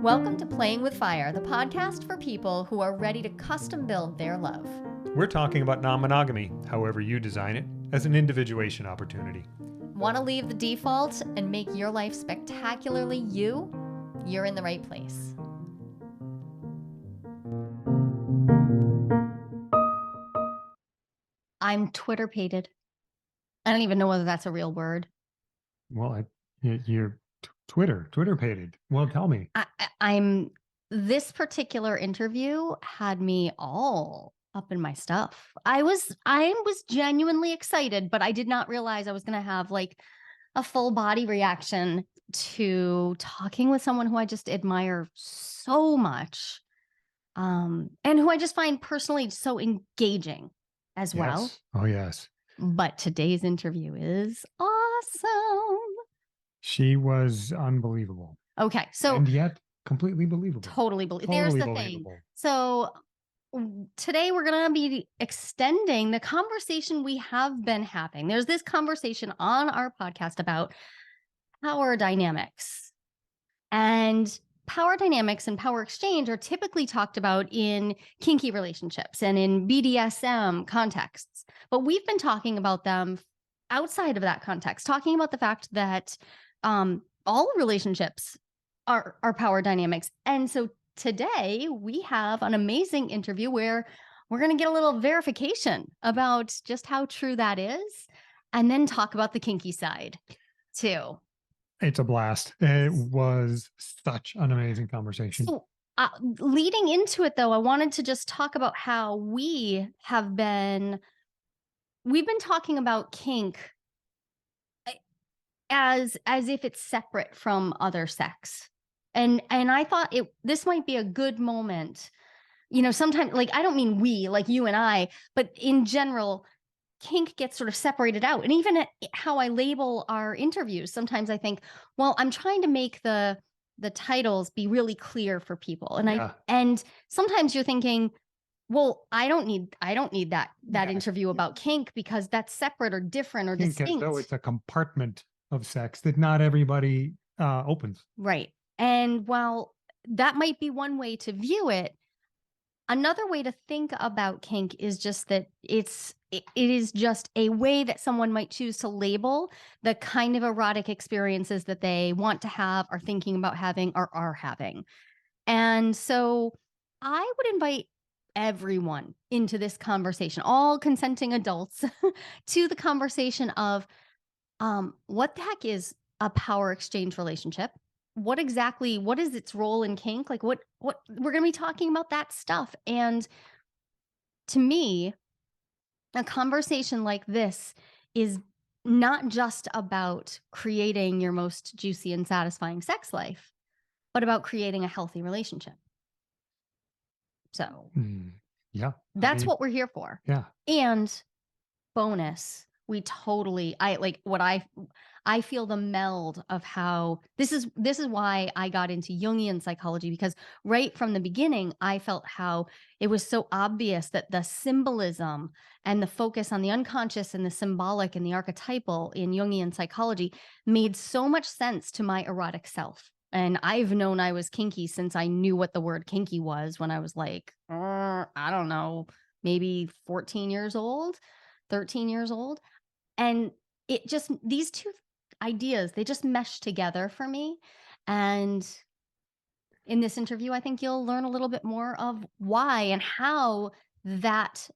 Welcome to Playing with Fire, the podcast for people who are ready to custom build their love. We're talking about non-monogamy, however you design it, as an individuation opportunity. Want to leave the default and make your life spectacularly you? You're in the right place. I'm Twitter-pated. I don't even know whether that's a real word. Well, you're Twitter-pated. Well, tell me. This particular interview had me all up in my stuff. I was genuinely excited, but I did not realize I was going to have like a full body reaction to talking with someone who I just admire so much, and who I just find personally so engaging as well. Yes. Oh, yes. But today's interview is awesome. She was unbelievable. Okay, so and yet completely believable. Totally believable. There's the thing. So today we're going to be extending the conversation we have been having. There's this conversation on our podcast about power dynamics. And power dynamics and power exchange are typically talked about in kinky relationships and in BDSM contexts. But we've been talking about them outside of that context, talking about the fact that all relationships are power dynamics. And so today we have an amazing interview where we're going to get a little verification about just how true that is, and then talk about the kinky side too. It's a blast. It was such an amazing conversation. So, leading into it though, I wanted to just talk about how we've been talking about kink as if it's separate from other sex. And I thought this might be a good moment. You know, sometimes, like, I don't mean we, like you and I, but in general, kink gets sort of separated out. And even how I label our interviews, sometimes I think, well, I'm trying to make the titles be really clear for people. And and sometimes you're thinking, well, I don't need that interview about kink because that's separate or different or kink, distinct. as though it's a compartment of sex that not everybody opens. Right. And while that might be one way to view it, another way to think about kink is just that it is just a way that someone might choose to label the kind of erotic experiences that they want to have, are thinking about having, or are having. And so I would invite everyone into this conversation, all consenting adults, to the conversation of what the heck is a power exchange relationship? What is its role in kink? Like what we're going to be talking about that stuff. And to me, a conversation like this is not just about creating your most juicy and satisfying sex life, but about creating a healthy relationship. So yeah, that's what we're here for. Yeah. And bonus, I feel the meld of how this is why I got into Jungian psychology, because right from the beginning, I felt how it was so obvious that the symbolism and the focus on the unconscious and the symbolic and the archetypal in Jungian psychology made so much sense to my erotic self. And I've known I was kinky since I knew what the word kinky was when I was like, I don't know, maybe 14 years old, 13 years old. And it just, these two ideas, they just mesh together for me. And in this interview, I think you'll learn a little bit more of why and how that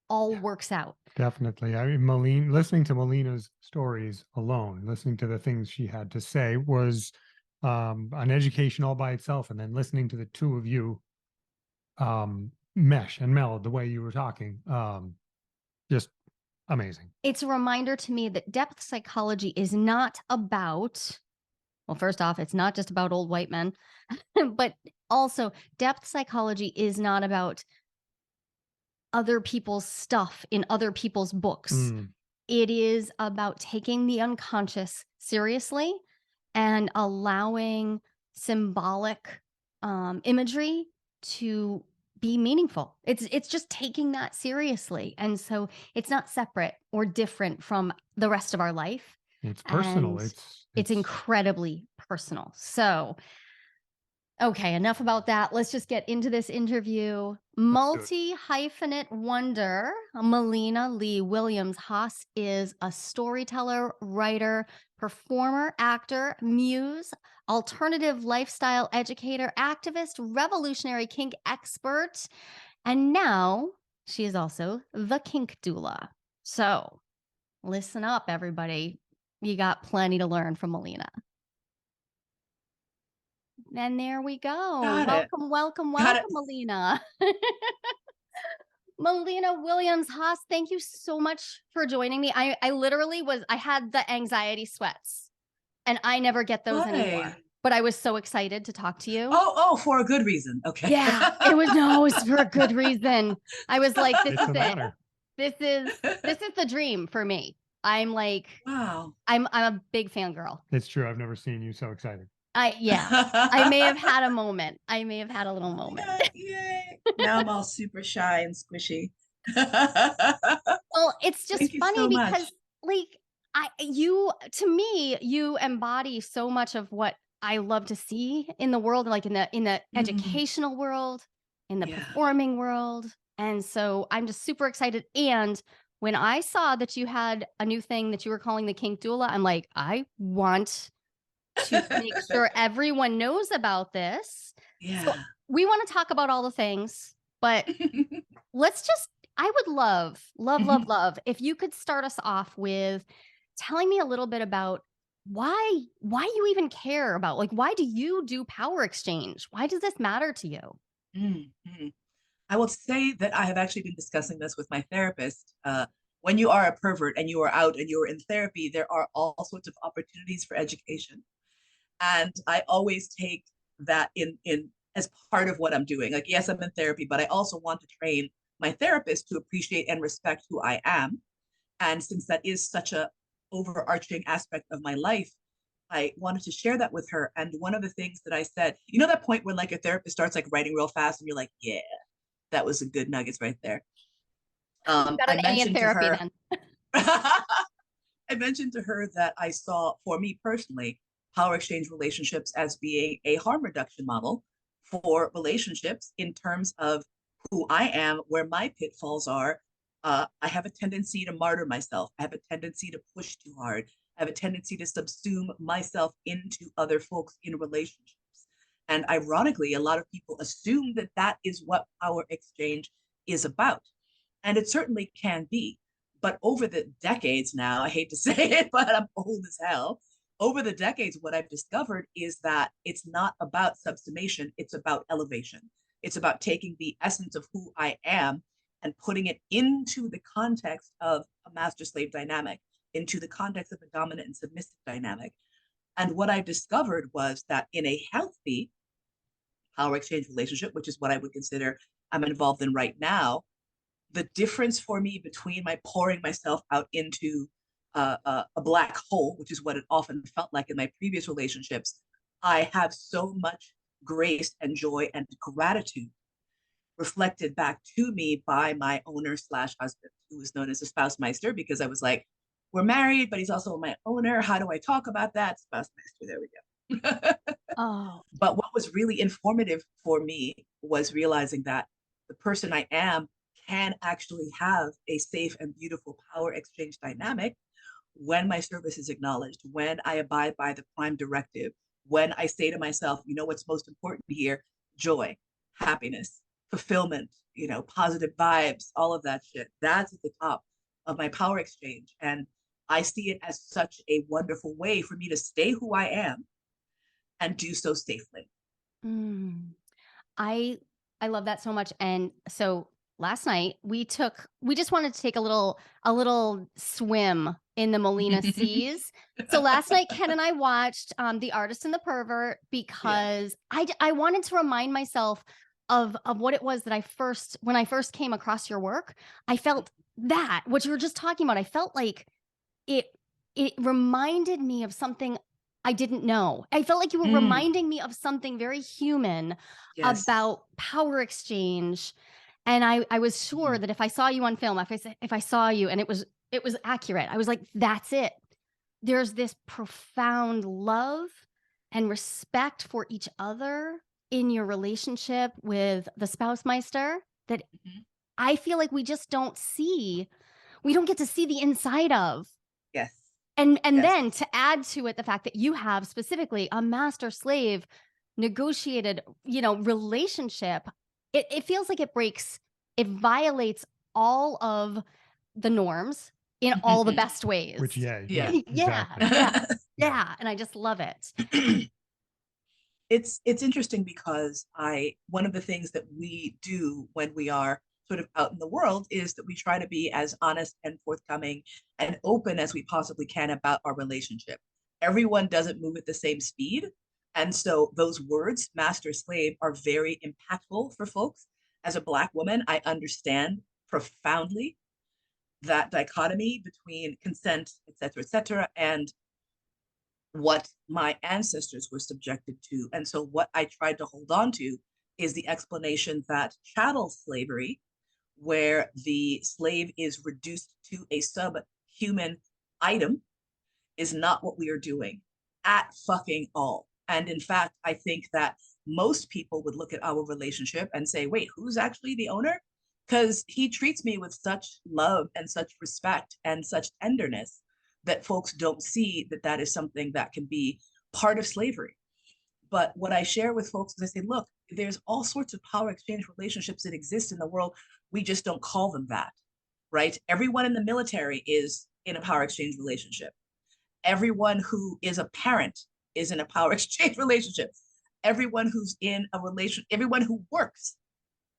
all works out. Definitely. I mean, listening to Mollena's stories alone, listening to the things she had to say was an education all by itself. And then listening to the two of you mesh and meld the way you were talking, just amazing. It's a reminder to me that depth psychology is not about, well, first off, it's not just about old white men, but also depth psychology is not about other people's stuff in other people's books. It is about taking the unconscious seriously and allowing symbolic imagery to be meaningful. It's just taking that seriously. And so it's not separate or different from the rest of our life. It's personal. It's incredibly personal. So Okay, enough about that. Let's just get into this interview. Let's do it. Multi-hyphenate wonder, Mollena Lee Williams-Haas is a storyteller, writer, performer, actor, muse, alternative lifestyle educator, activist, revolutionary kink expert, and now she is also the Kink Doula. So listen up, everybody. You got plenty to learn from Mollena. And there we go. Got it. Welcome, welcome, Got it. welcome, Mollena. Mollena Williams-Haas, thank you so much for joining me. I literally I had the anxiety sweats and I never get those anymore. Why? But I was so excited to talk to you. Oh, for a good reason. Okay. Yeah, it's for a good reason. I was like, this It's is an it. honor. This is the dream for me. I'm like, Wow. I'm a big fangirl. It's true. I've never seen you so excited. I may have had a moment. I may have had a little moment. Yay. Now I'm all super shy and squishy. Well, it's just Thank you funny so much. because like to me, you embody so much of what I love to see in the world, like in the educational world, in the Yeah. performing world. And so I'm just super excited. And when I saw that you had a new thing that you were calling the Kink Doula, I'm like, I want to make sure everyone knows about this. Yeah. So we want to talk about all the things, but let's just, I would love if you could start us off with telling me a little bit about why you even care about, like, why do you do power exchange? Why does this matter to you? Mhm. I will say that I have actually been discussing this with my therapist. When you are a pervert and you are out and you're in therapy, there are all sorts of opportunities for education. And I always take that in as part of what I'm doing. Like, yes, I'm in therapy, but I also want to train my therapist to appreciate and respect who I am. And since that is such a overarching aspect of my life, I wanted to share that with her. And one of the things that I said, you know, that point when like a therapist starts like writing real fast and you're like, yeah, that was a good nuggets right there. You got I an A in mentioned to therapy her, then. I mentioned to her that I saw, for me personally, power exchange relationships as being a harm reduction model for relationships in terms of who I am, where my pitfalls are. I have a tendency to martyr myself. I have a tendency to push too hard. I have a tendency to subsume myself into other folks in relationships. And ironically, a lot of people assume that that is what power exchange is about. And it certainly can be. But over the decades now, I hate to say it, but I'm old as hell. Over the decades, what I've discovered is that it's not about subsumation, it's about elevation. It's about taking the essence of who I am and putting it into the context of a master slave dynamic, into the context of a dominant and submissive dynamic. And what I discovered was that in a healthy power exchange relationship, which is what I would consider I'm involved in right now, the difference for me between my pouring myself out into a black hole, which is what it often felt like in my previous relationships, I have so much grace and joy and gratitude reflected back to me by my owner slash husband, who was known as a spouse meister, because I was like, we're married, but he's also my owner. How do I talk about that? Spouse meister, there we go. Oh, But what was really informative for me was realizing that the person I am can actually have a safe and beautiful power exchange dynamic when my service is acknowledged, when I abide by the prime directive, when I say to myself, you know what's most important here? Joy, happiness, fulfillment, you know, positive vibes, all of that shit. That's at the top of my power exchange. And I see it as such a wonderful way for me to stay who I am and do so safely. mm. I I love that so much. And so last night we just wanted to take a little swim in the Mollena seas. So last night Ken and I watched The Artist and the Pervert Yeah. because I wanted to remind myself of what it was that when I first came across your work, I felt that what you were just talking about. I felt like it it reminded me of something I didn't know. I felt like you were Mm, reminding me of something very human yes. about power exchange. And I was sure Mhm. that if I saw you on film, if I saw you and it was accurate, I was like, that's it. There's this profound love and respect for each other in your relationship with the spouse meister that Mhm. I feel like we just we don't get to see the inside of. Yes. And Yes. then to add to it the fact that you have specifically a master slave negotiated, relationship, it feels like it violates all of the norms in all the best ways. Which, yeah, Yeah. Yeah, exactly. yeah, and I just love it. It's interesting because one of the things that we do when we are sort of out in the world is that we try to be as honest and forthcoming and open as we possibly can about our relationship. Everyone doesn't move at the same speed. And so those words, master slave, are very impactful for folks. As a Black woman, I understand profoundly that dichotomy between consent, et cetera, and what my ancestors were subjected to. And so what I tried to hold on to is the explanation that chattel slavery, where the slave is reduced to a subhuman item, is not what we are doing at fucking all. And in fact, I think that most people would look at our relationship and say, wait, who's actually the owner? Because he treats me with such love and such respect and such tenderness that folks don't see that that is something that can be part of slavery. But what I share with folks is I say, look, there's all sorts of power exchange relationships that exist in the world. We just don't call them that, right? Everyone in the military is in a power exchange relationship. Everyone who is a parent is in a power exchange relationship. Everyone who's in a relation, everyone who works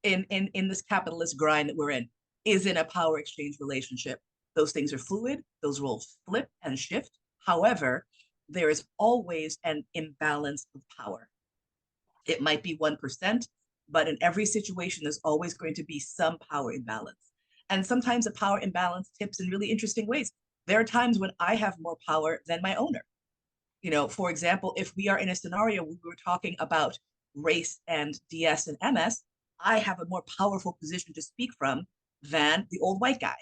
in this capitalist grind that we're in is in a power exchange relationship. Those things are fluid, those roles flip and shift. However, there is always an imbalance of power. It might be 1%, but in every situation, there's always going to be some power imbalance. And sometimes a power imbalance tips in really interesting ways. There are times when I have more power than my owner. For example, if we are in a scenario where we were talking about race and DS and MS, I have a more powerful position to speak from than the old white guy.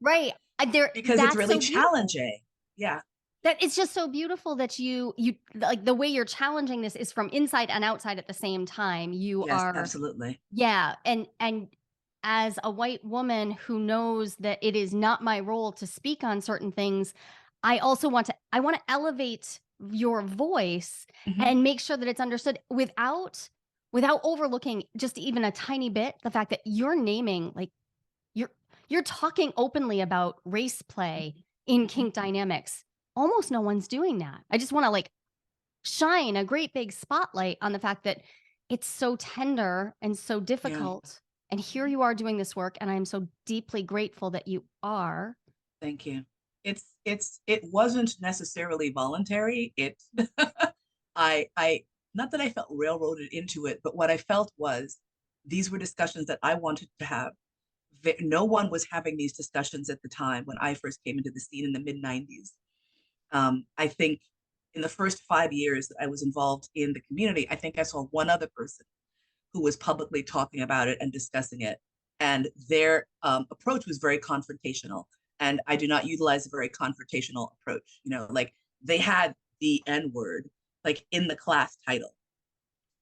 Right. Because it's really challenging. Yeah. That it's just so beautiful that you like the way you're challenging this is from inside and outside at the same time. You Yes, are absolutely. Yeah, and as a white woman who knows that it is not my role to speak on certain things, I want to elevate your voice and make sure that it's understood without overlooking just even a tiny bit the fact that you're naming, like, you're talking openly about race play in kink dynamics. Almost no one's doing that. I just want to shine a great big spotlight on the fact that it's so tender and so difficult. And here you are doing this work, and I'm so deeply grateful that you are. Thank you. It wasn't necessarily voluntary. I not that I felt railroaded into it, but what I felt was these were discussions that I wanted to have. No one was having these discussions at the time when I first came into the scene in the mid 90s. I think in the first 5 years that I was involved in the community, I think I saw one other person who was publicly talking about it and discussing it. And their approach was very confrontational. And I do not utilize a very confrontational approach. Like they had the N word like in the class title.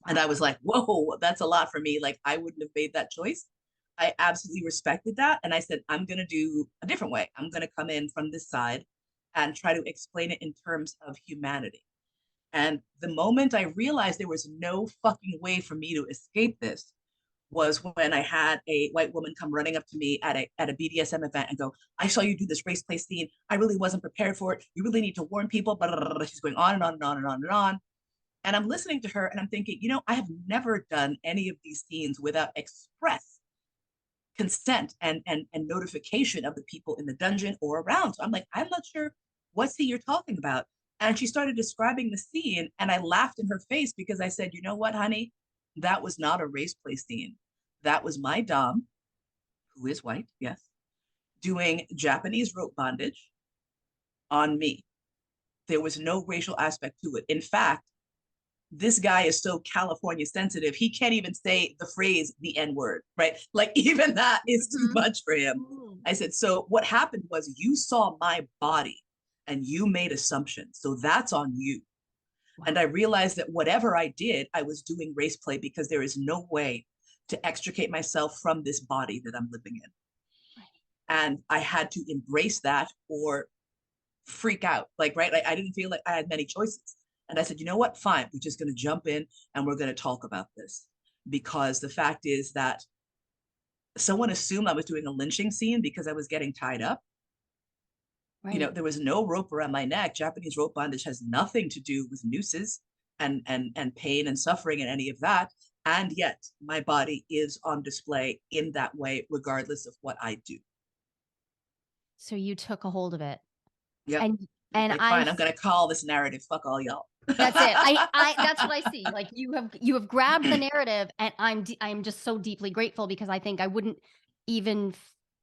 And I was like, whoa, that's a lot for me. Like I wouldn't have made that choice. I absolutely respected that. And I said, I'm going to do a different way. I'm going to come in from this side and try to explain it in terms of humanity. And the moment I realized there was no fucking way for me to escape this was when I had a white woman come running up to me at a BDSM event and go, I saw you do this race play scene. I really wasn't prepared for it. You really need to warn people. Blah, blah, blah. She's going on and on and on and on and on. And I'm listening to her and I'm thinking, I have never done any of these scenes without express consent and notification of the people in the dungeon or around. So I'm like, I'm not sure what scene you're talking about. And she started describing the scene and I laughed in her face because I said, you know what, honey? That was not a race play scene. That was my dom, who is white, yes, doing Japanese rope bondage on me. There was no racial aspect to it. In fact, this guy is so California sensitive, he can't even say the phrase, the N word, right? Like even that is too much for him. I said, so what happened was you saw my body and you made assumptions. So that's on you. And I realized that whatever I did, I was doing race play because there is no way to extricate myself from this body that I'm living in. And I had to embrace that or freak out. Like, right? I didn't feel like I had many choices. And I said, you know what? Fine. We're just going to jump in and we're going to talk about this. Because the fact is that someone assumed I was doing a lynching scene because I was getting tied up. Right. You know, there was no rope around my neck. Japanese rope bondage has nothing to do with nooses and pain and suffering and any of that. And yet my body is on display in that way, regardless of what I do. So you took a hold of it. Yep. And like, fine, I'm gonna call this narrative. Fuck all y'all. That's it. I that's what I see. Like you have grabbed the narrative, and I'm just so deeply grateful because I think I wouldn't even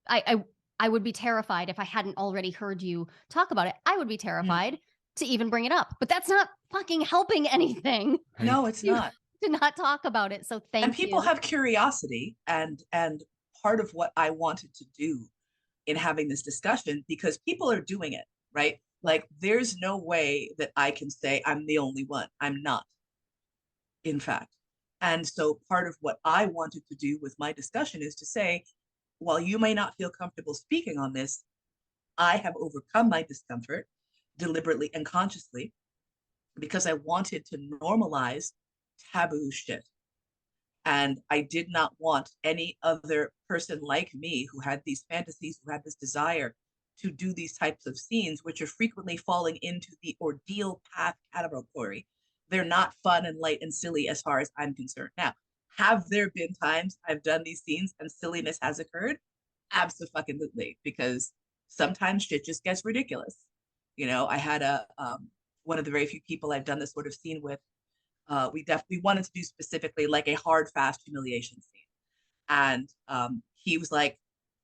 I would be terrified if I hadn't already heard you talk about it. I would be terrified to even bring it up. But that's not fucking helping anything. No, it's not. To not talk about it. So thank you. And people have curiosity, and part of what I wanted to do in having this discussion, because people are doing it, right? Like, there's no way that I can say I'm the only one. I'm not, in fact. And so part of what I wanted to do with my discussion is to say, while you may not feel comfortable speaking on this, I have overcome my discomfort deliberately and consciously because I wanted to normalize taboo shit. And I did not want any other person like me who had these fantasies, who had this desire to do these types of scenes, which are frequently falling into the ordeal path category. They're not fun and light and silly as far as I'm concerned. Now, have there been times I've done these scenes and silliness has occurred? Absolutely, because sometimes shit just gets ridiculous. You know, I had one of the very few people I've done this sort of scene with. We wanted to do specifically like a hard, fast humiliation scene. And he was like,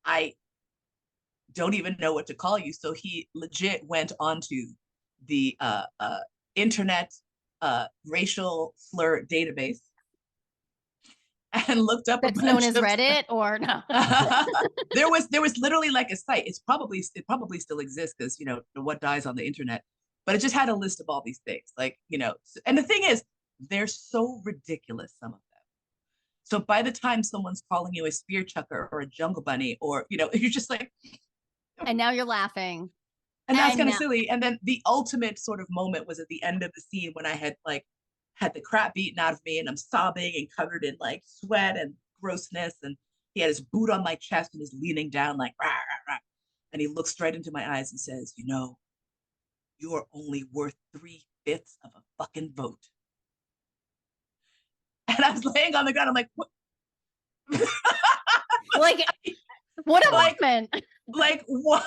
I don't even know what to call you. So he legit went onto the internet racial slur database and looked up that's known as Reddit or no. there was literally like a site. It probably still exists because, you know, what dies on the internet, but it just had a list of all these things, like, you know. And the thing is, they're so ridiculous, some of them. So by the time someone's calling you a spear chucker or a jungle bunny, or, you know, you're just like, and now you're laughing. And that's kind of silly. And then the ultimate sort of moment was at the end of the scene when I had the crap beaten out of me and I'm sobbing and covered in like sweat and grossness. And he had his boot on my chest and is leaning down like, rah, rah, rah. And he looks straight into my eyes and says, you know, you are only worth 3/5 of a fucking vote. And I was laying on the ground. I'm like, what? Like, what a moment. Like, what?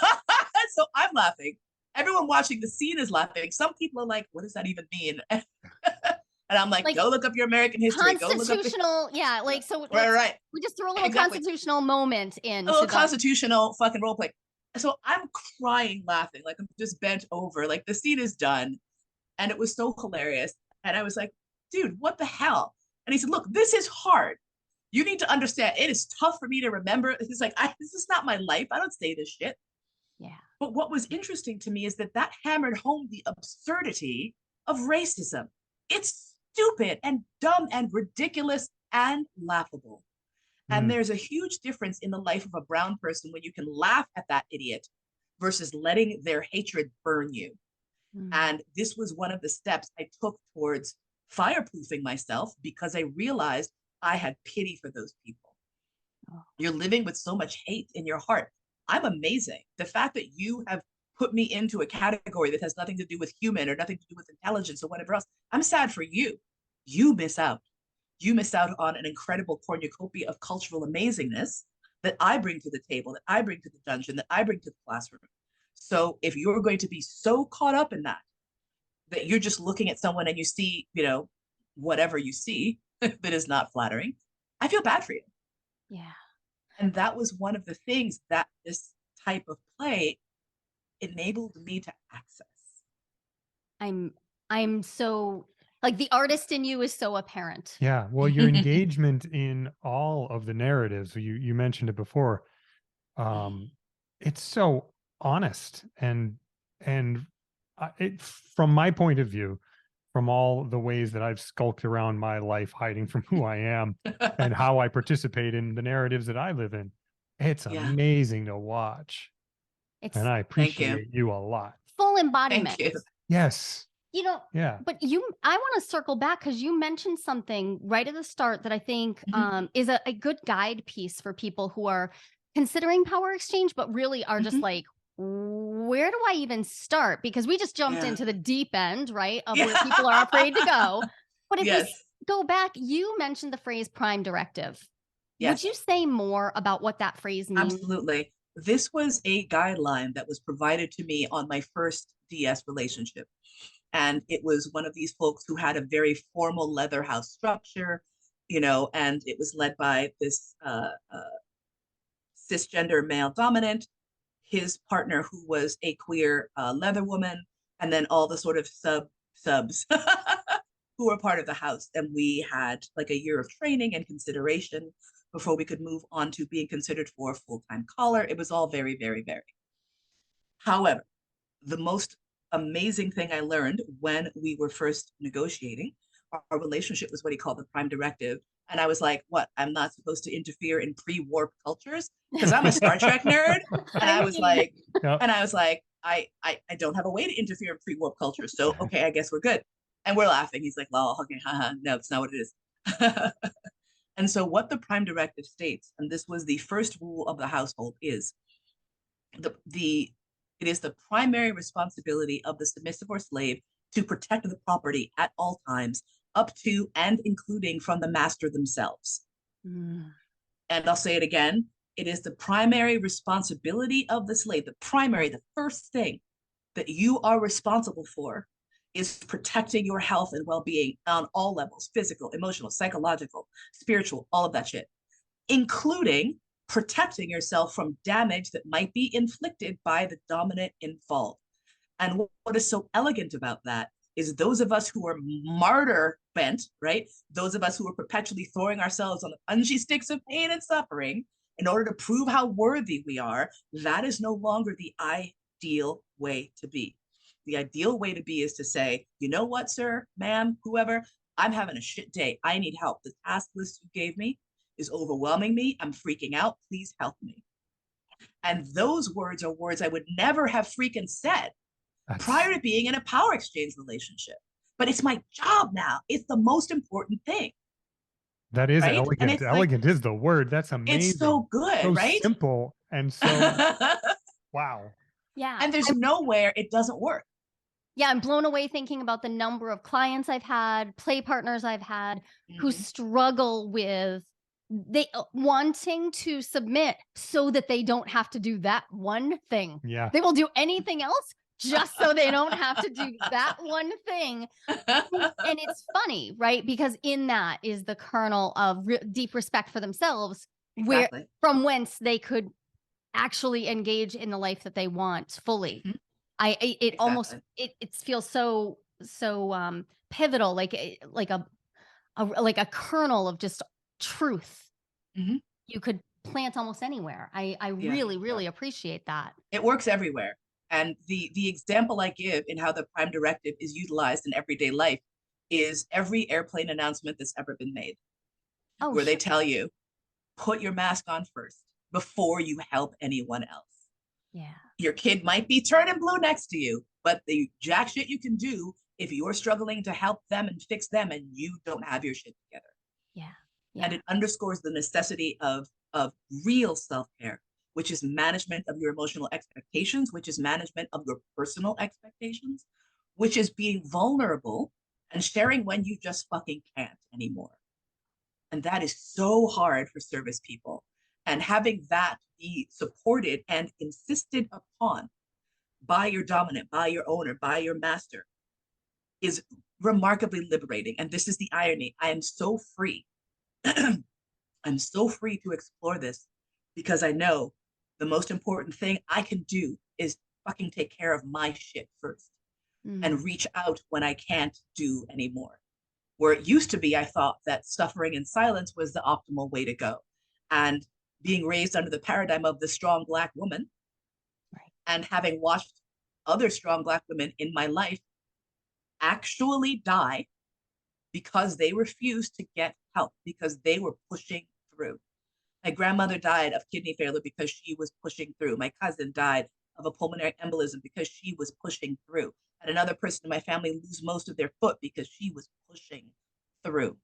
So I'm laughing. Everyone watching the scene is laughing. Some people are like, what does that even mean? And I'm like, go look up your American history. Constitutional, yeah. Like, so right. We just throw a little constitutional moment in. A little constitutional fucking role play. So I'm crying, laughing. Like, I'm just bent over. Like, the scene is done. And it was so hilarious. And I was like, dude, what the hell? And he said, look, this is hard. You need to understand, it is tough for me to remember. It's like, this is not my life. I don't say this shit. Yeah. But what was interesting to me is that hammered home the absurdity of racism. It's stupid and dumb and ridiculous and laughable. And there's a huge difference in the life of a brown person when you can laugh at that idiot versus letting their hatred burn you. And this was one of the steps I took towards fireproofing myself, because I realized I had pity for those people. You're living with so much hate in your heart. I'm amazing. The fact that you have put me into a category that has nothing to do with human or nothing to do with intelligence or whatever else, I'm sad for you. You miss out. You miss out on an incredible cornucopia of cultural amazingness that I bring to the table, that I bring to the dungeon, that I bring to the classroom. So if you're going to be so caught up in that you're just looking at someone and you see, you know, whatever you see that is not flattering, I feel bad for you. Yeah. And that was one of the things that this type of play enabled me to access. I'm so, like, the artist in you is so apparent. Yeah. Well, your engagement in all of the narratives, you mentioned it before. It's so honest and from my point of view, from all the ways that I've skulked around my life, hiding from who I am and how I participate in the narratives that I live in. It's Yeah. amazing to watch. It's And I Thank you. appreciate you a lot. full Thank embodiment. you. Yes. You know, Yeah. but I want to circle back because you mentioned something right at the start that I think Mhm. is a good guide piece for people who are considering power exchange, but really are just Mhm. like, where do I even start? Because we just jumped Yeah. into the deep end, right, of Yeah. where people are afraid to go. But if we Yes. go back, you mentioned the phrase prime directive. Would Yes. you say more about what that phrase means? Absolutely. This was a guideline that was provided to me on my first DS relationship. And it was one of these folks who had a very formal leather house structure, and it was led by this cisgender male dominant, his partner who was a queer leather woman, and then all the sort of subs who were part of the house. And we had like a year of training and consideration before we could move on to being considered for a full-time caller. It was all very, very, very. However, the most amazing thing I learned when we were first negotiating our relationship was what he called the prime directive. And I was like, what? I'm not supposed to interfere in pre-warp cultures? Because I'm a Star Trek nerd. And I was like, Yep. I don't have a way to interfere in pre-warp cultures. So, okay, I guess we're good. And we're laughing. He's like, well, okay, haha, no, it's not what it is. And so what the prime directive states, and this was the first rule of the household, is it is the primary responsibility of the submissive or slave to protect the property at all times, up to and including from the master themselves. And I'll say it again. It is the primary responsibility of the slave, the first thing that you are responsible for is protecting your health and well-being on all levels, physical, emotional, psychological, spiritual, all of that shit, including protecting yourself from damage that might be inflicted by the dominant involved. And what is so elegant about that is those of us who are martyr bent, right? Those of us who are perpetually throwing ourselves on the bungee sticks of pain and suffering in order to prove how worthy we are, that is no longer the ideal way to be. The ideal way to be is to say, you know what, sir, ma'am, whoever, I'm having a shit day. I need help. The task list you gave me is overwhelming me. I'm freaking out. Please help me. And those words are words I would never have freaking said prior to being in a power exchange relationship. But it's my job now. It's the most important thing. That is right? And elegant. it's like, Elegant is the word. That's amazing. it's so good, So right? simple and so wow. Yeah. And there's nowhere it doesn't work. Yeah, I'm blown away thinking about the number of clients I've had, play partners I've had who struggle with wanting to submit so that they don't have to do that one thing. Yeah. They will do anything else just so they don't have to do that one thing. And it's funny, right? Because in that is the kernel of deep respect for themselves, where from whence they could actually engage in the life that they want fully. It almost it feels so pivotal, like a kernel of just truth you could plant almost anywhere. I really appreciate that. It works everywhere. And the example I give in how the prime directive is utilized in everyday life is every airplane announcement that's ever been made, where they tell you, put your mask on first before you help anyone else. Yeah. Your kid might be turning blue next to you, but the jack shit you can do if you're struggling to help them and fix them and you don't have your shit together. Yeah. And it underscores the necessity of real self-care, which is management of your emotional expectations, which is management of your personal expectations, which is being vulnerable and sharing when you just fucking can't anymore. And that is so hard for service people. And having that be supported and insisted upon by your dominant, by your owner, by your master is remarkably liberating. And this is the irony. I am so free. I'm so free to explore this because I know the most important thing I can do is fucking take care of my shit first and reach out when I can't do anymore. Where it used to be, I thought that suffering in silence was the optimal way to go. And being raised under the paradigm of the strong Black woman, and having watched other strong Black women in my life actually die because they refused to get help, because they were pushing through. My grandmother died of kidney failure because she was pushing through. My cousin died of a pulmonary embolism because she was pushing through. And another person in my family lose most of their foot because she was pushing through.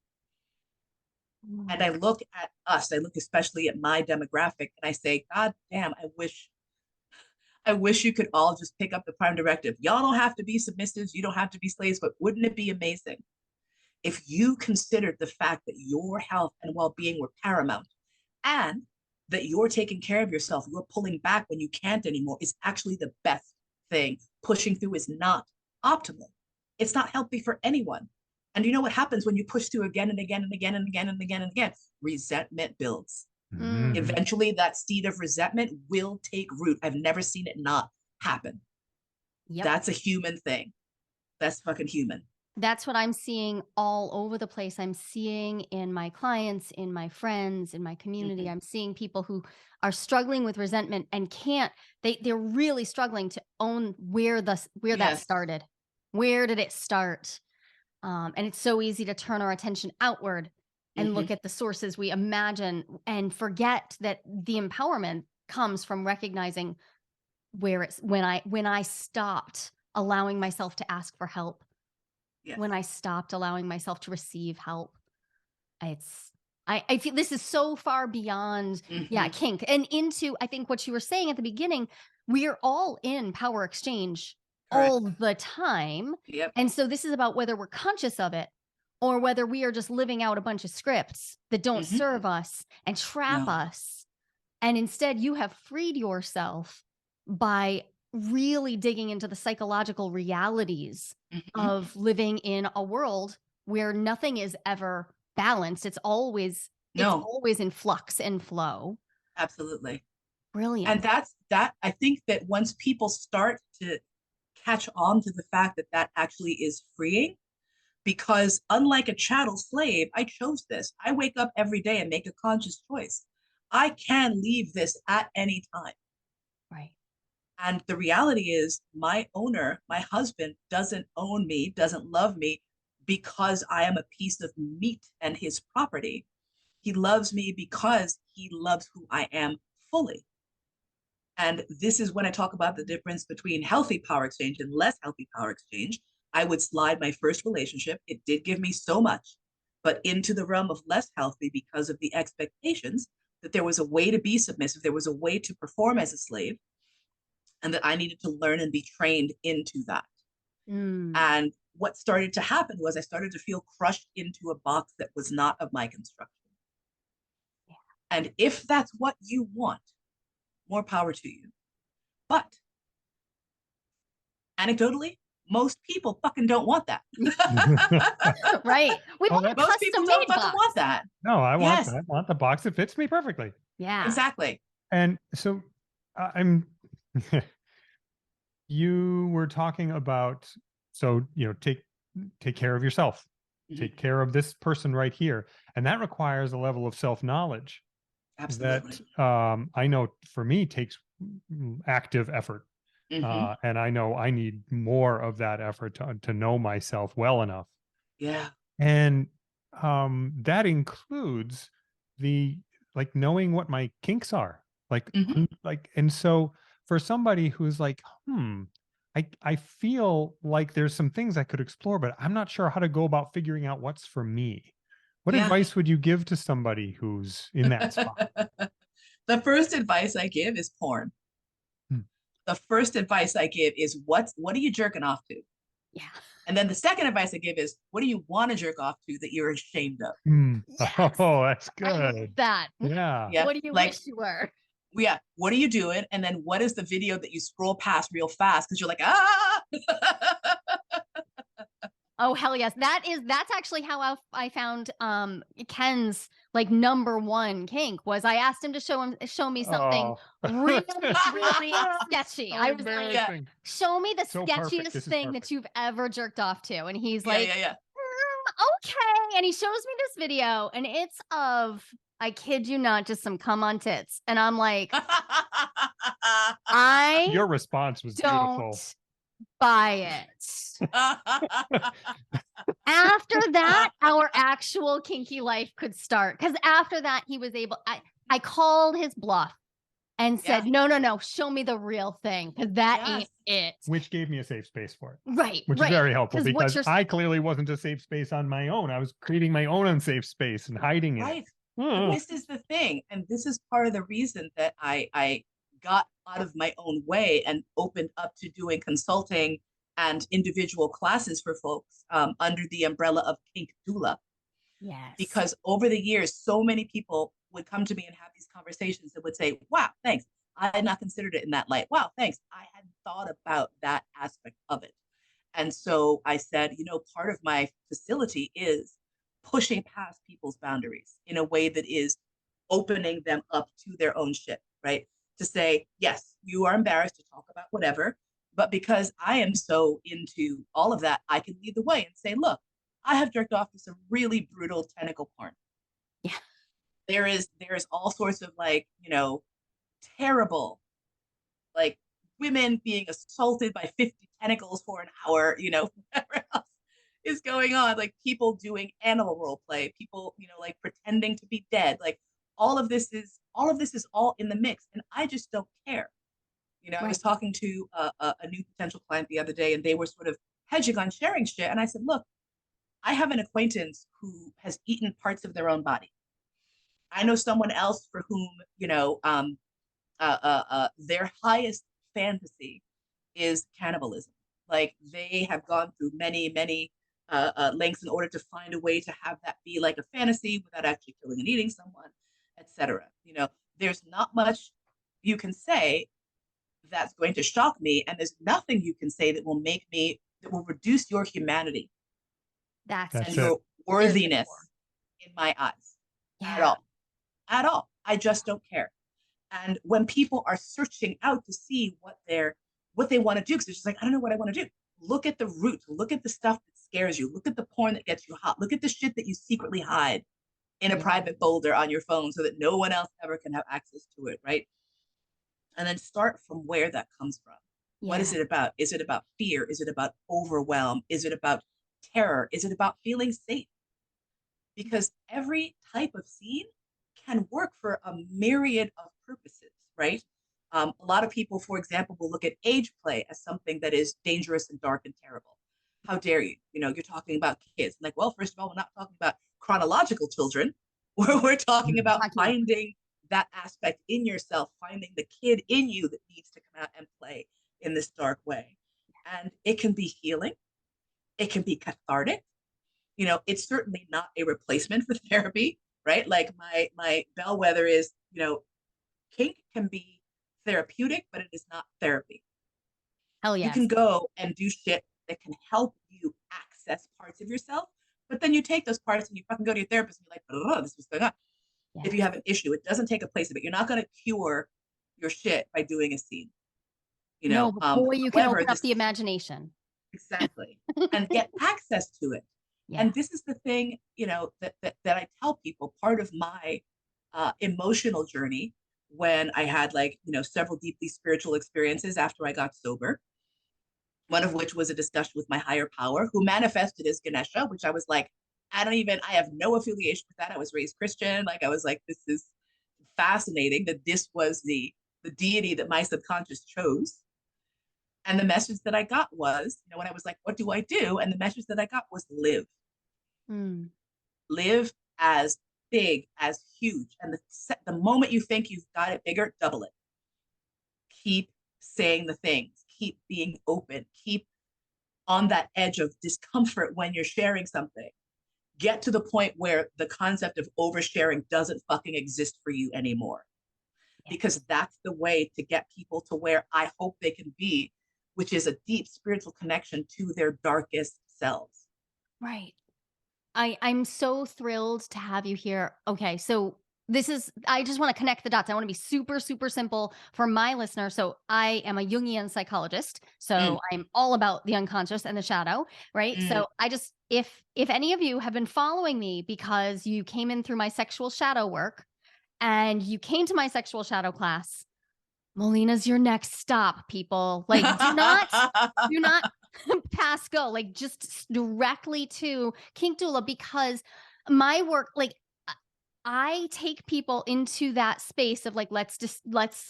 And I look at us, I look especially at my demographic, and I say, God damn, I wish you could all just pick up the prime directive. Y'all don't have to be submissives, you don't have to be slaves, but wouldn't it be amazing if you considered the fact that your health and well-being were paramount, and that you're taking care of yourself, you're pulling back when you can't anymore, is actually the best thing. Pushing through is not optimal. It's not healthy for anyone. And you know what happens when you push through again and again and again and again and again and again? Resentment builds. Mhm. Eventually, that seed of resentment will take root. I've never seen it not happen. Yep. That's a human thing. That's fucking human. That's what I'm seeing all over the place. I'm seeing in my clients, in my friends, in my community. I'm seeing people who are struggling with resentment and can't, they're really struggling to own where that Yes. started. Where did it start? And it's so easy to turn our attention outward and look at the sources we imagine and forget that the empowerment comes from recognizing where it's when I stopped allowing myself to ask for help. Yes. When I stopped allowing myself to receive help. I feel this is so far beyond kink and into, I think, what you were saying at the beginning. We are all in power exchange all the time. Yep. And so this is about whether we're conscious of it or whether we are just living out a bunch of scripts that don't serve us and trap us. And instead you have freed yourself by really digging into the psychological realities of living in a world where nothing is ever balanced. It's always in flux and flow. Absolutely. Brilliant. And that I think that once people start to catch on to the fact that that actually is freeing, because unlike a chattel slave, I chose this. I wake up every day and make a conscious choice. I can leave this at any time. Right. And the reality is my owner, my husband, doesn't own me, doesn't love me because I am a piece of meat and his property. He loves me because he loves who I am fully. And this is when I talk about the difference between healthy power exchange and less healthy power exchange. I would slide my first relationship. It did give me so much, but into the realm of less healthy because of the expectations that there was a way to be submissive, there was a way to perform as a slave, and that I needed to learn and be trained into that. And what started to happen was I started to feel crushed into a box that was not of my construction. Yeah. And if that's what you want, more power to you. But anecdotally, most people fucking don't want that. Right. We want most people don't fucking want that. No, I want that. I want the box that fits me perfectly. Yeah. Exactly. And so you were talking about, take care of yourself, take care of this person right here. And that requires a level of self-knowledge. Absolutely. That I know for me takes active effort. And I know I need more of that effort to know myself well enough. Yeah. And that includes knowing what my kinks are. And so for somebody who's like, I feel like there's some things I could explore, but I'm not sure how to go about figuring out what's for me. What advice would you give to somebody who's in that spot? The first advice I give is porn. The first advice I give is what are you jerking off to? Yeah. And then the second advice I give is what do you want to jerk off to that you're ashamed of? Yes. Oh, that's good. I love that. Yeah. What do you wish you were? Yeah. What are you doing? And then what is the video that you scroll past real fast because you're like, ah. Oh, hell yes. That's actually how I found Ken's number one kink was I asked him to show me something really, really sketchy. I was like, show me the sketchiest thing that you've ever jerked off to. And he's like, okay. And he shows me this video and it's of, I kid you not, just some cum on tits. And I'm like, your response was beautiful. buy it. After that, our actual kinky life could start. Because after that, he was able, I called his bluff and said, no, show me the real thing. Because that ain't it. Which gave me a safe space for it. Right. Which is very helpful because you're... I clearly wasn't a safe space on my own. I was creating my own unsafe space and hiding in it. This is the thing. And this is part of the reason that I got out of my own way and opened up to doing consulting and individual classes for folks under the umbrella of Kink Doula. Yes. Because over the years, so many people would come to me and have these conversations and would say, wow, thanks. I had not considered it in that light. Wow, thanks. I hadn't thought about that aspect of it. And so I said, part of my facility is pushing past people's boundaries in a way that is opening them up to their own shit, right? To say, yes, you are embarrassed to talk about whatever, but because I am so into all of that, I can lead the way and say, look, I have jerked off to some really brutal tentacle porn. Yeah. There's all sorts of terrible, women being assaulted by 50 tentacles for an hour, whatever else is going on, people doing animal role play, people, pretending to be dead. All of this is all in the mix. And I just don't care. I was talking to a new potential client the other day, and they were sort of hedging on sharing shit. And I said, look, I have an acquaintance who has eaten parts of their own body. I know someone else for whom, their highest fantasy is cannibalism. They have gone through many, many lengths in order to find a way to have that be like a fantasy without actually killing and eating someone, etc. There's not much you can say that's going to shock me, and there's nothing you can say that will reduce your humanity and your worthiness in my eyes at all. I just don't care. And when people are searching out to see what they want to do, because it's just I don't know what I want to do. Look at the root. Look at the stuff that scares you. Look at the porn that gets you hot. Look at the shit that you secretly hide in a private folder on your phone so that no one else ever can have access to it, right? And then start from where that comes from. Yeah. What is it about? Is it about fear? Is it about overwhelm? Is it about terror? Is it about feeling safe? Because every type of scene can work for a myriad of purposes, right? A lot of people, for example, will look at age play as something that is dangerous and dark and terrible. How dare you? You're talking about kids. Well, first of all, we're not talking about chronological children. We're talking about finding that aspect in yourself, finding the kid in you that needs to come out and play in this dark way. And it can be healing. It can be cathartic. It's certainly not a replacement for therapy, right? My bellwether is, kink can be therapeutic, but it is not therapy. Hell yeah. You can go and do shit that can help you access parts of yourself, but then you take those parts and you fucking go to your therapist and you're like, oh, this is what's going on. Yeah. If you have an issue, it doesn't take a place of it. You're not going to cure your shit by doing a scene. No, before you can open up the imagination. Exactly. And get access to it. Yeah. And this is the thing, that I tell people, part of my emotional journey when I had several deeply spiritual experiences after I got sober, one of which was a discussion with my higher power who manifested as Ganesha, which I was like, I have no affiliation with that. I was raised Christian. I was like, this is fascinating that this was the deity that my subconscious chose. And the message that I got was, when I was like, what do I do? And the message that I got was live. Live as big, as huge. And the moment you think you've got it bigger, double it. Keep saying the things. Keep being open. Keep on that edge of discomfort when you're sharing something. Get to the point where the concept of oversharing doesn't fucking exist for you anymore. Because that's the way to get people to where I hope they can be, which is a deep spiritual connection to their darkest selves. Right. I'm so thrilled to have you here. Okay, so I just want to connect the dots. I want to be super, super simple for my listener. So I am a Jungian psychologist. So I'm all about the unconscious and the shadow, right? So if any of you have been following me because you came in through my sexual shadow work and you came to my sexual shadow class, Molena's your next stop, people. Like, do not pass go. Like, just directly to Kink Doula, because my work, like, I take people into that space of like, let's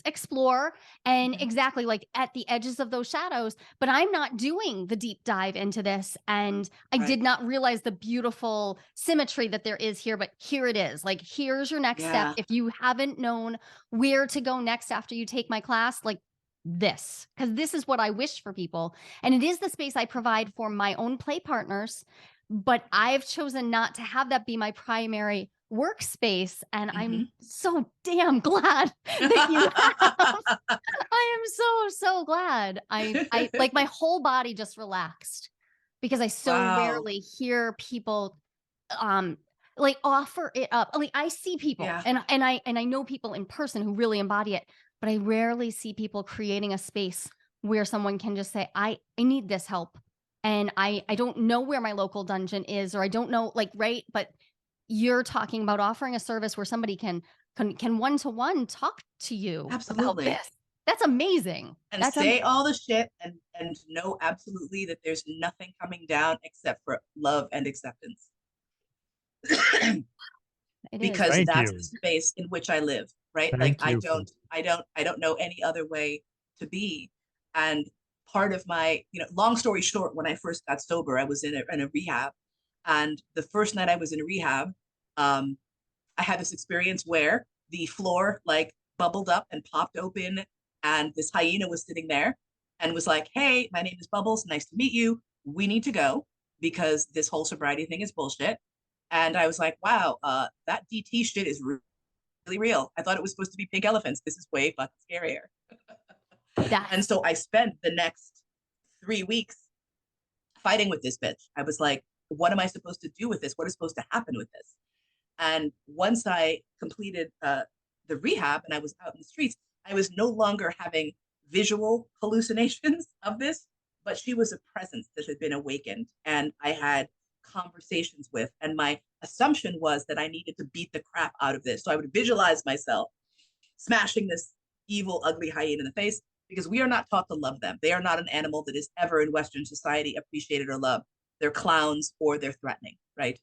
explore, and exactly like at the edges of those shadows, but I'm not doing the deep dive into this. And I did not realize the beautiful symmetry that there is here, but here it is. Like, here's your next step. If you haven't known where to go next after you take my class, like this, because this is what I wish for people. And it is the space I provide for my own play partners, but I've chosen not to have that be my primary workspace, and I'm so damn glad that you have. I am so glad. I like, my whole body just relaxed, because I so rarely hear people like offer it up. Like, I see people and I know people in person who really embody it, but I rarely see people creating a space where someone can just say, I need this help, and I don't know where my local dungeon is, or I don't know, like, right? But you're talking about offering a service where somebody can one-to-one talk to you about this. That's amazing. And say all the shit and know absolutely that there's nothing coming down except for love and acceptance. Because that's the space in which I live, right? Like, I don't know any other way to be. And part of my, long story short, when I first got sober, I was in a rehab. And the first night I was in a rehab, I had this experience where the floor like bubbled up and popped open, and this hyena was sitting there and was like, "Hey, my name is Bubbles. Nice to meet you. We need to go because this whole sobriety thing is bullshit." And I was like, "Wow, that DT shit is really real. I thought it was supposed to be pink elephants. This is way fucking scarier." And so I spent the next 3 weeks fighting with this bitch. I was like, what am I supposed to do with this? What is supposed to happen with this? And once I completed the rehab and I was out in the streets, I was no longer having visual hallucinations of this, but she was a presence that had been awakened and I had conversations with. And my assumption was that I needed to beat the crap out of this. So I would visualize myself smashing this evil, ugly hyena in the face, because we are not taught to love them. They are not an animal that is ever in Western society appreciated or loved. They're clowns or they're threatening, right?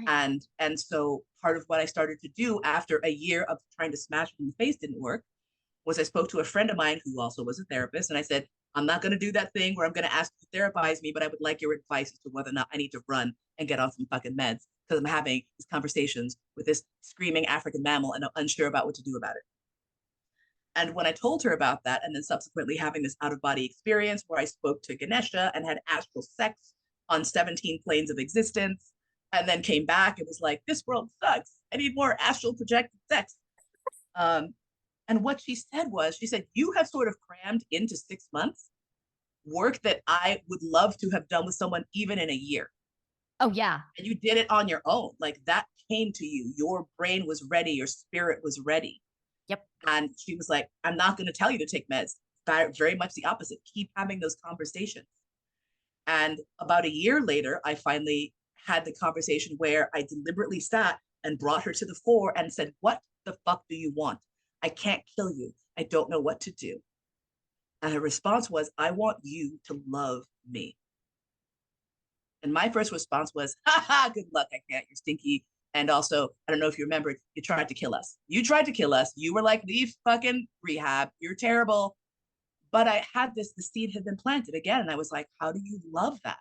And so part of what I started to do after a year of trying to smash it in the face didn't work was I spoke to a friend of mine who also was a therapist, and I said, I'm not going to do that thing where I'm going to ask you to therapize me, but I would like your advice as to whether or not I need to run and get on some fucking meds, because I'm having these conversations with this screaming African mammal and I'm unsure about what to do about it. And when I told her about that, and then subsequently having this out-of-body experience where I spoke to Ganesha and had astral sex on 17 planes of existence, and then came back and was like, this world sucks. I need more astral projected sex. And what she said was, she said, you have sort of crammed into 6 months work that I would love to have done with someone even in a year. Oh, yeah. And you did it on your own. Like, that came to you. Your brain was ready. Your spirit was ready. Yep. And she was like, I'm not going to tell you to take meds. Very much the opposite. Keep having those conversations. And about a year later, I finally had the conversation where I deliberately sat and brought her to the fore and said, what the fuck do you want? I can't kill you. I don't know what to do. And her response was, I want you to love me. And my first response was, ha ha, good luck. I can't. You're stinky. And also, I don't know if you remember, you tried to kill us. You tried to kill us. You were like, leave fucking rehab. You're terrible. But I had this, the seed had been planted again. And I was like, how do you love that?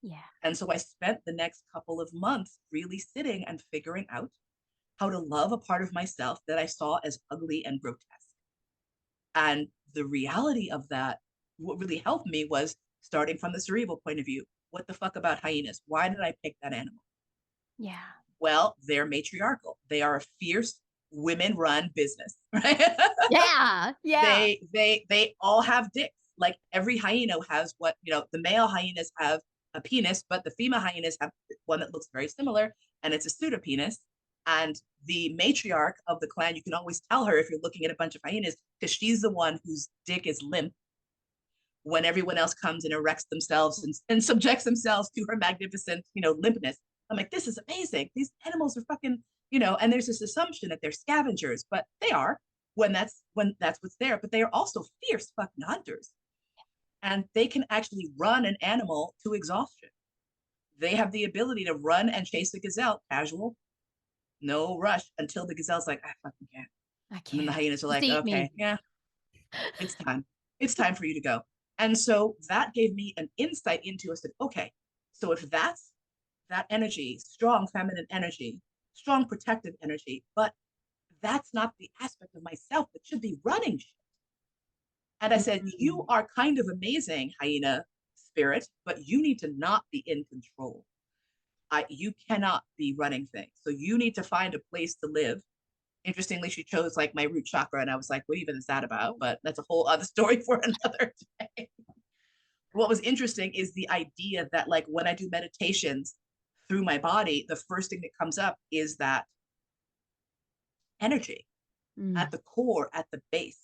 Yeah. And so I spent the next couple of months really sitting and figuring out how to love a part of myself that I saw as ugly and grotesque. And the reality of that, what really helped me was starting from the cerebral point of view. What the fuck about hyenas? Why did I pick that animal? Yeah. Well, they're matriarchal. They are a fierce women-run business, right? Yeah. Yeah. They all have dicks. Like, every hyena has what, the male hyenas have a penis, but the female hyenas have one that looks very similar, and it's a pseudopenis. And the matriarch of the clan, you can always tell her if you're looking at a bunch of hyenas, because she's the one whose dick is limp when everyone else comes and erects themselves and subjects themselves to her magnificent, limpness. I'm like, this is amazing. These animals are fucking, and there's this assumption that they're scavengers, but they are. when that's what's there. But they are also fierce fucking hunters, and they can actually run an animal to exhaustion. They have the ability to run and chase a gazelle, casual, no rush, until the gazelle's like, I fucking can't. I can't. And then the hyenas are like, Eat okay, me. yeah, it's time. It's time for you to go. And so that gave me an insight into, I said, okay, so if that's that energy, strong feminine energy, strong protective energy, but that's not the aspect of myself that should be running shit. And I said, you are kind of amazing, hyena spirit, but you need to not be in control. You cannot be running things. So you need to find a place to live. Interestingly, she chose like my root chakra, and I was like, what even is that about? But that's a whole other story for another day. What was interesting is the idea that like when I do meditations through my body, the first thing that comes up is that energy at the core, at the base.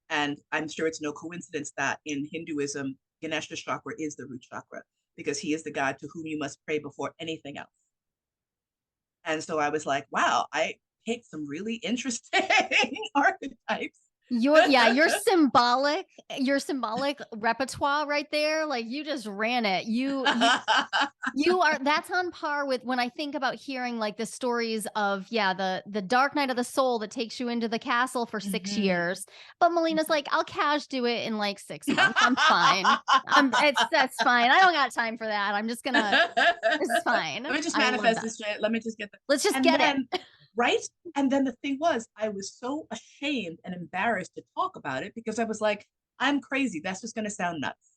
And I'm sure it's no coincidence that in Hinduism, Ganesha chakra is the root chakra, because he is the god to whom you must pray before anything else. And so I was like, wow, I picked some really interesting archetypes. Your symbolic repertoire right there, like you just ran it. You are, that's on par with when I think about hearing like the stories of the dark night of the soul that takes you into the castle for 6 years. But Mollena's like, I'll cash do it in like 6 months. I'm fine. That's fine. I don't got time for that. I'm just gonna, this is fine. Let me just manifest this shit. Let me just get the, let's just get it. Right. And then the thing was, I was so ashamed and embarrassed to talk about it because I was like, I'm crazy. That's just going to sound nuts.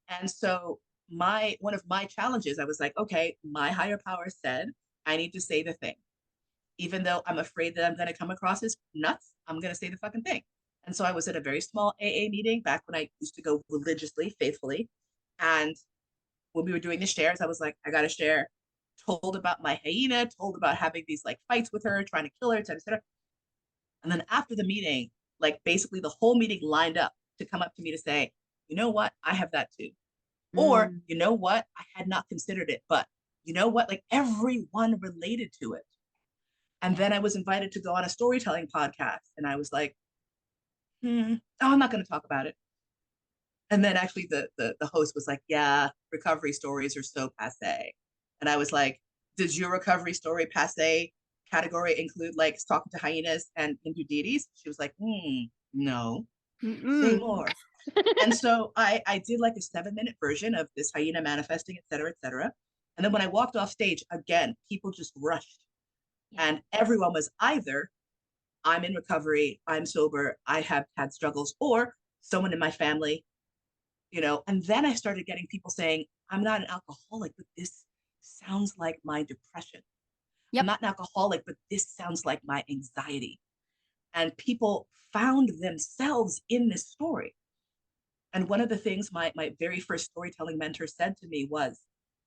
And so one of my challenges, I was like, okay, my higher power said, I need to say the thing. Even though I'm afraid that I'm going to come across as nuts, I'm going to say the fucking thing. And so I was at a very small AA meeting back when I used to go religiously, faithfully. And when we were doing the shares, I was like, I got to share. Told about my hyena, told about having these like fights with her, trying to kill her, et cetera. And then after the meeting, like basically the whole meeting lined up to come up to me to say, you know what, I have that too. Or, you know what, I had not considered it, but you know what, like everyone related to it. And then I was invited to go on a storytelling podcast. And I was like, I'm not going to talk about it. And then actually the host was like, yeah, recovery stories are so passe. And I was like, does your recovery story passe category include like talking to hyenas and Hindu deities? She was like, no, say more. And so I did like a 7-minute version of this hyena manifesting, et cetera, et cetera. And then when I walked off stage, again, people just rushed. And everyone was either, I'm in recovery, I'm sober, I have had struggles, or someone in my family, and then I started getting people saying, I'm not an alcoholic, but this sounds like my depression. I'm not an alcoholic, but this sounds like my anxiety. And people found themselves in this story. And one of the things my very first storytelling mentor said to me was,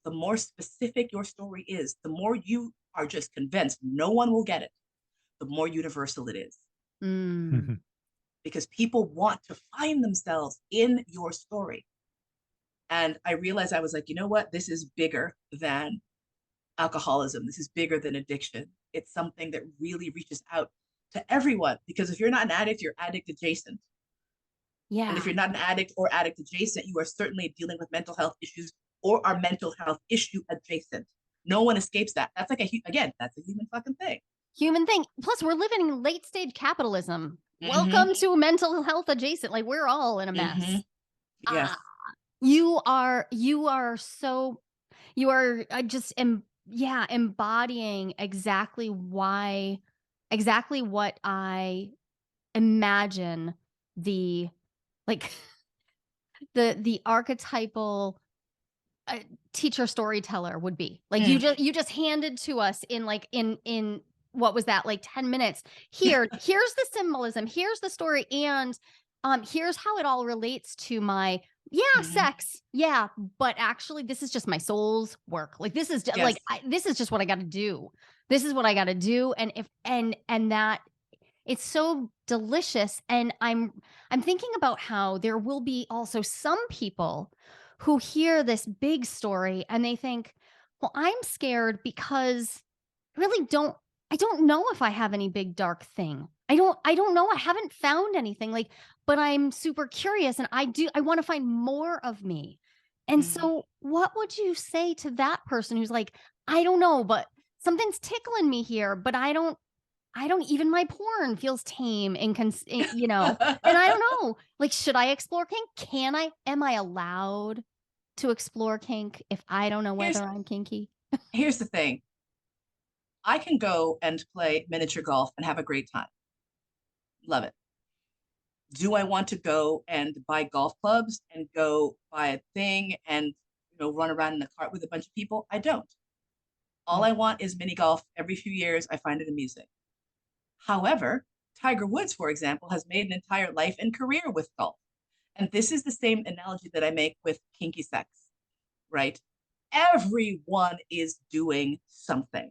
the more specific your story is, the more you are just convinced no one will get it, the more universal it is. Because people want to find themselves in your story. And I realized, I was like, you know what? This is bigger than alcoholism. This is bigger than addiction. It's something that really reaches out to everyone. Because if you're not an addict, you're addict adjacent. Yeah. And if you're not an addict or addict adjacent, you are certainly dealing with mental health issues or are mental health issue adjacent. No one escapes that. That's like that's a human fucking thing. Human thing. Plus, we're living in late stage capitalism. Welcome to mental health adjacent. Like, we're all in a mess. Yes. You are just embodying exactly what I imagine the archetypal teacher storyteller would be. Like, you just handed to us in what was that, like 10 minutes. Here's the symbolism, here's the story, and here's how it all relates to my sex. Yeah, but actually this is just my soul's work. Like, this is just this is just what I got to do. This is what I got to do. And that it's so delicious. And I'm thinking about how there will be also some people who hear this big story and they think, well, I'm scared because I I don't know if I have any big dark thing. I don't know. I haven't found anything like, but I'm super curious and I want to find more of me. And so what would you say to that person who's like, I don't know, but something's tickling me here, but I don't even my porn feels tame and you know, and I don't know, like, should I explore kink? Am I allowed to explore kink if I don't know Here's whether I'm kinky? here's the thing. I can go and play miniature golf and have a great time. Love it. Do I want to go and buy golf clubs and go buy a thing and run around in a cart with a bunch of people? I don't. All I want is mini golf every few years. I find it amusing. However, Tiger Woods, for example, has made an entire life and career with golf. And this is the same analogy that I make with kinky sex, right? Everyone is doing something.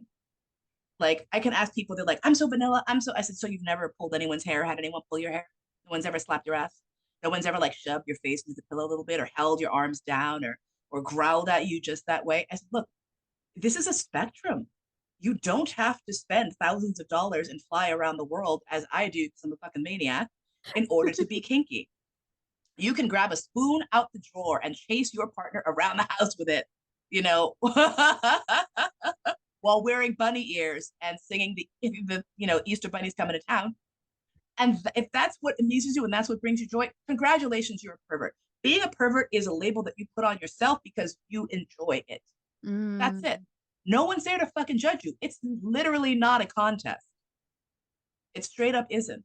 Like, I can ask people, they're like, I'm so vanilla. I said, so you've never pulled anyone's hair, had anyone pull your hair? No one's ever slapped your ass? No one's ever like shoved your face into the pillow a little bit or held your arms down or growled at you just that way? I said, look, this is a spectrum. You don't have to spend thousands of dollars and fly around the world as I do because I'm a fucking maniac in order to be kinky. You can grab a spoon out the drawer and chase your partner around the house with it, while wearing bunny ears and singing the Easter bunny's coming to town. And if that's what amuses you and that's what brings you joy, congratulations, you're a pervert. Being a pervert is a label that you put on yourself because you enjoy it. That's it. No one's there to fucking judge you. It's literally not a contest. It straight up isn't.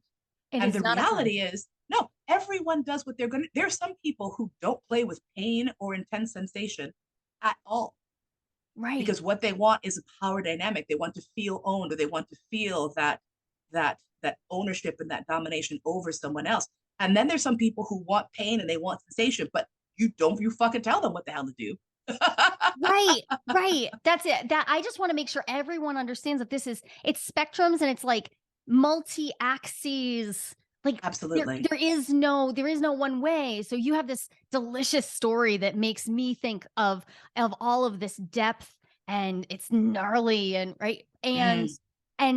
And the reality is, no, everyone does what they're going to. There are some people who don't play with pain or intense sensation at all. Right. Because what they want is a power dynamic. They want to feel owned, or they want to feel that ownership and that domination over someone else. And then there's some people who want pain and they want sensation, but you fucking tell them what the hell to do. Right. That's it. That I just want to make sure everyone understands that it's spectrums and it's like multi-axes. Like, absolutely, there is no one way. So you have this delicious story that makes me think of all of this depth, and it's gnarly and right and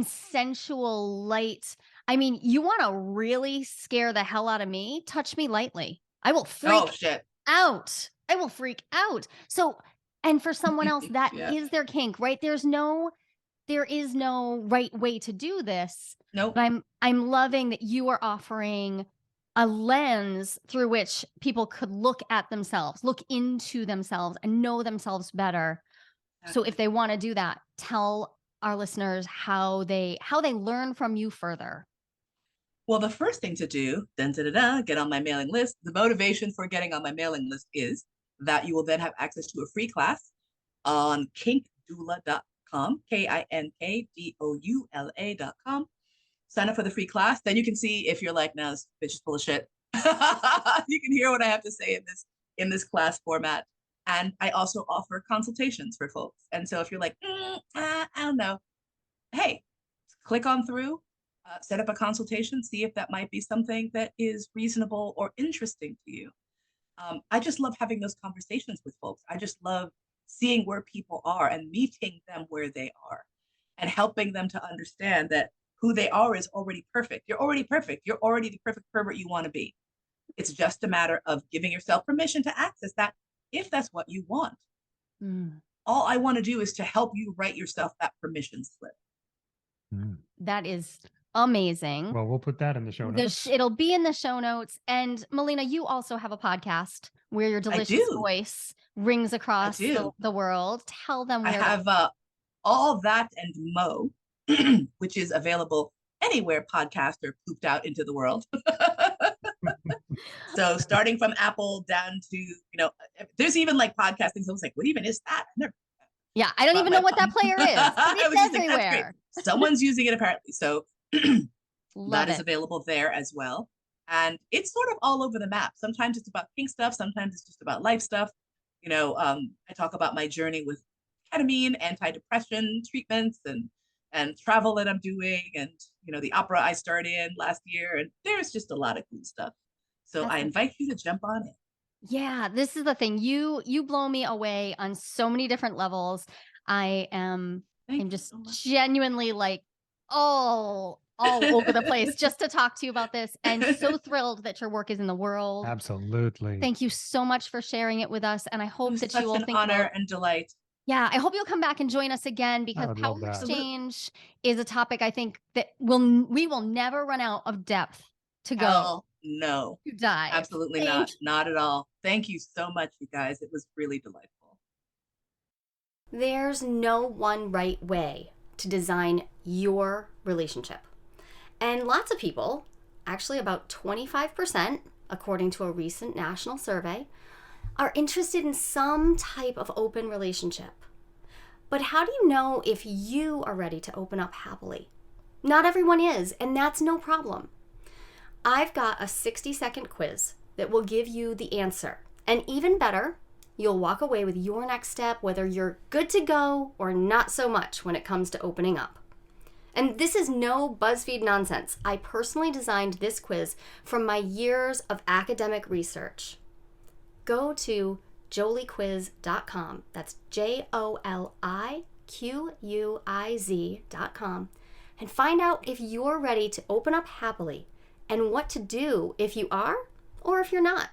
sensual light. I mean, you want to really scare the hell out of me? Touch me lightly. I will freak out. I will freak out. So, and for someone else, that is their kink, right? There is no right way to do this. Nope. But I'm loving that you are offering a lens through which people could look at themselves, look into themselves, and know themselves better. So if they want to do that, tell our listeners how they learn from you further. Well, the first thing to do, get on my mailing list. The motivation for getting on my mailing list is that you will then have access to a free class on kinkdoula.com, kinkdoula.com. Sign up for the free class. Then you can see if you're like, no, this bitch is full of shit. You can hear what I have to say in this class format. And I also offer consultations for folks. And so if you're like, I don't know, hey, click on through, set up a consultation, see if that might be something that is reasonable or interesting to you. I just love having those conversations with folks. I just love seeing where people are and meeting them where they are and helping them to understand that who they are is already perfect. You're already perfect. You're already the perfect pervert you want to be. It's just a matter of giving yourself permission to access that if that's what you want. All I want to do is to help you write yourself that permission slip. That is amazing. Well, we'll put that in the show notes. It'll be in the show notes. And Mollena, you also have a podcast where your delicious voice rings across the world. Tell them where. I have All That and Mo, which is available anywhere podcasts are pooped out into the world. So starting from Apple down to, there's even like podcasting. So I was like, what even is that? Yeah, I don't even know what that player is. It's everywhere. Someone's using it apparently. So that is available there as well. And it's sort of all over the map. Sometimes it's about kink stuff. Sometimes it's just about life stuff. I talk about my journey with ketamine, antidepressant treatments, and travel that I'm doing, and the opera I starred in last year. And there's just a lot of cool stuff. So I invite you to jump on it. Yeah, this is the thing. You blow me away on so many different levels. I'm just genuinely like all over the place just to talk to you about this, and so thrilled that your work is in the world. Absolutely. Thank you so much for sharing it with us, and I It hope was that such you will an think honor about. and delight. Yeah, I hope you'll come back and join us again, I because would power love that. exchange is a topic I think that we will never run out of depth to go Hell no. to dive. Absolutely Thank not at all. Thank you so much, you guys. It was really delightful. There's no one right way to design your relationship. And lots of people, actually about 25%, according to a recent national survey, are interested in some type of open relationship. But how do you know if you are ready to open up happily? Not everyone is, and that's no problem. I've got a 60-second quiz that will give you the answer. And even better, you'll walk away with your next step, whether you're good to go or not so much when it comes to opening up. And this is no BuzzFeed nonsense. I personally designed this quiz from my years of academic research. Go to joliequiz.com. That's JOLIQUIZ.com, and find out if you're ready to open up happily and what to do if you are or if you're not.